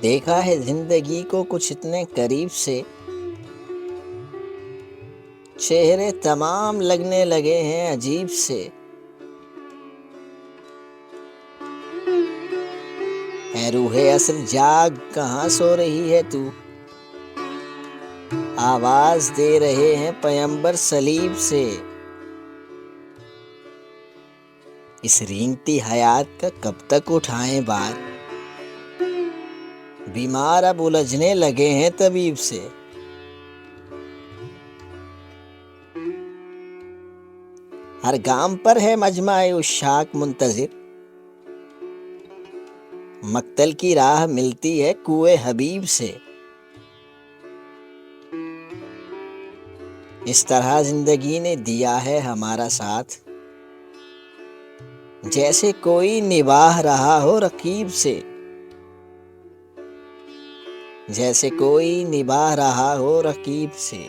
دیکھا ہے زندگی کو کچھ اتنے قریب سے، چہرے تمام لگنے لگے ہیں عجیب سے۔ اے روح اصل جاگ کہاں سو رہی ہے تو، آواز دے رہے ہیں پیمبر صلیب سے۔ اس رینگتی حیات کا کب تک اٹھائیں بار، بیمار اب الجھنے لگے ہیں طبیب سے۔ ہر گام پر ہے مجمع عشاق منتظر، مقتل کی راہ ملتی ہے کوئے حبیب سے۔ اس طرح زندگی نے دیا ہے ہمارا ساتھ، جیسے کوئی نباہ رہا ہو رقیب سے، جیسے کوئی نباہ رہا ہو رقیب سے۔